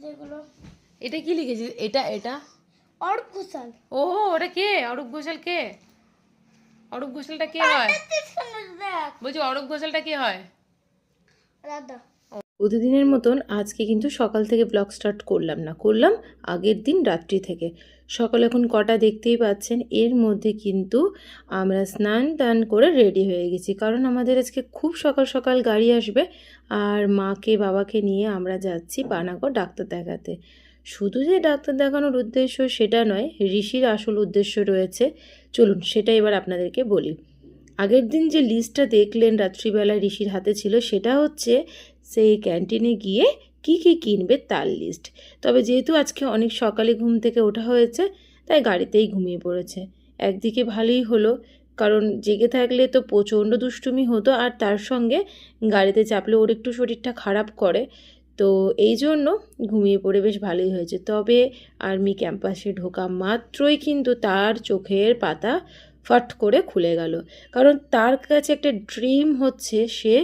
যেগুলো। এটা কি লিখেছিস? এটা অরূপ ঘোষাল। ও, ওটা কে? অরূপ ঘোষাল কে? অরূপ ঘোষালটা কে হয়? বলছি অরূপ ঘোষালটা কে হয়? দাদা। প্রতিদিনের মতন আজকে কিন্তু সকাল থেকে ব্লগ স্টার্ট করলাম আগের দিন রাত্রি থেকে। সকাল এখন কটা দেখতেই পাচ্ছেন। এর মধ্যে কিন্তু আমরা স্নান টান করে রেডি হয়ে গেছি, কারণ আমাদের আজকে খুব সকাল সকাল গাড়ি আসবে। আর মাকে বাবাকে নিয়ে আমরা যাচ্ছি পানাগড় ডাক্তার দেখাতে। শুধু যে ডাক্তার দেখানোর উদ্দেশ্য সেটা নয়, ঋষির আসল উদ্দেশ্য রয়েছে। চলুন সেটা এবার আপনাদেরকে বলি। আগের দিন যে লিস্টটা দেখলেন রাত্রিবেলা ঋষির হাতে ছিল, সেটা হচ্ছে সেই ক্যান্টিনে গিয়ে কি কি কিনবে তার লিস্ট। তবে যেহেতু আজকে অনেক সকালে ঘুম থেকে ওঠা হয়েছে, তাই গাড়িতেই ঘুমিয়ে পড়েছে। একদিকে ভালোই হলো, কারণ জেগে থাকলে তো প্রচণ্ড দুষ্টুমি হতো, আর তার সঙ্গে গাড়িতে চাপলে ওর একটু শরীরটা খারাপ করে। তো এই জন্য ঘুমিয়ে পড়ে বেশ ভালোই হয়েছে। তবে আর্মি ক্যাম্পাসে ঢোকা মাত্রই কিন্তু তার চোখের পাতা ফট করে খুলে গেল, কারণ তার কাছে একটা ড্রিম হচ্ছে সে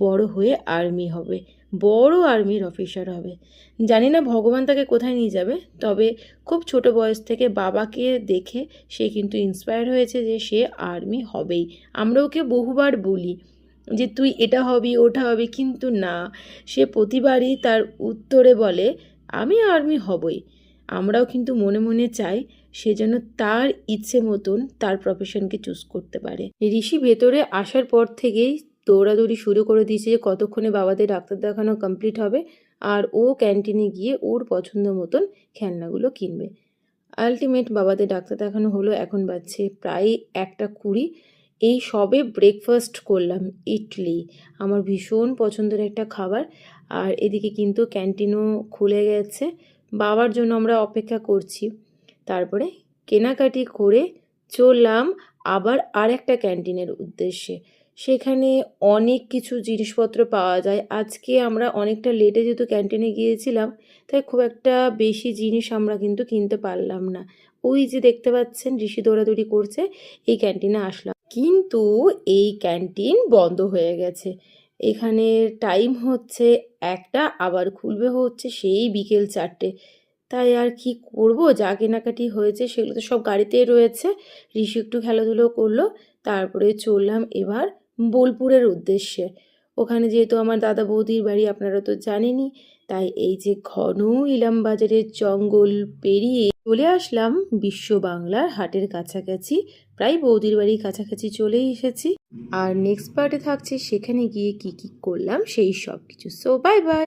বড় হয়ে আর্মি হবে, বড় আর্মির অফিসার হবে। জানি না ভগবান তাকে কোথায় নিয়ে যাবে, তবে খুব ছোট বয়স থেকে বাবাকে দেখে সে কিন্তু ইন্সপায়ার হয়েছে যে সে আর্মি হবেই। আমরা ওকে বহুবার বলি যে তুই এটা হবি ওটা হবি, কিন্তু না, সে প্রতিবারই তার উত্তরে বলে আমি আর্মি হবই। আমরাও কিন্তু মনে মনে চাই সে যেন তার ইচ্ছে মতন তার প্রফেশনকে চুজ করতে পারে। ঋষি ভেতরে আসার পর থেকেই দৌড়াদৌড়ি শুরু করে দিয়েছে যে কতক্ষণে বাবাদের ডাক্তার দেখানো কমপ্লিট হবে, আর ও ক্যান্টিনে গিয়ে ওর পছন্দ মতন খেলনাগুলো কিনবে। আলটিমেট বাবাদের ডাক্তার দেখানো হলো। এখন বাজছে প্রায় 1:20। এই সবে ব্রেকফাস্ট করলাম, ইডলি, আমার ভীষণ পছন্দের একটা খাবার। আর এদিকে কিন্তু ক্যান্টিনও খুলে গেছে, বাবার জন্য আমরা অপেক্ষা করছি। তারপরে কেনাকাটি করে চললাম আবার আরেকটা ক্যান্টিনের উদ্দেশ্যে। সেখানে অনেক কিছু জিনিসপত্র পাওয়া যায়। আজকে আমরা অনেকটা লেটে যেহেতু ক্যান্টিনে গিয়েছিলাম, তাই খুব একটা বেশি জিনিস আমরা কিন্তু কিনতে পারলাম না। ওই যে দেখতে পাচ্ছেন ঋষি দৌড়াদৌড়ি করছে, এই ক্যান্টিনে আসলাম, কিন্তু এই ক্যান্টিন বন্ধ হয়ে গেছে। এখানে টাইম হচ্ছে 1টা, আবার খুলবে হচ্ছে সেই বিকেল 4টে। তাই আর কি করব, যা কেনাকাটি হয়েছে সেগুলো তো সব গাড়িতেই রয়েছে। ঋষি একটু খেলাধুলো করলো, তারপরে চললাম এবার বোলপুরের উদ্দেশ্যে। ওখানে যেহেতু আমার দাদা বৌদির বাড়ি আপনারা তো জানেনই, তাই এই যে ঘন ইলামবাজারের জঙ্গল পেরিয়ে চলে আসলাম বিশ্ব বাংলার হাটের কাছাকাছি। প্রায় বৌদির বাড়ির কাছাকাছি চলেই এসেছি। আর নেক্সট পার্টে থাকছে সেখানে গিয়ে কি কি করলাম সেই সব কিছু। So bye bye.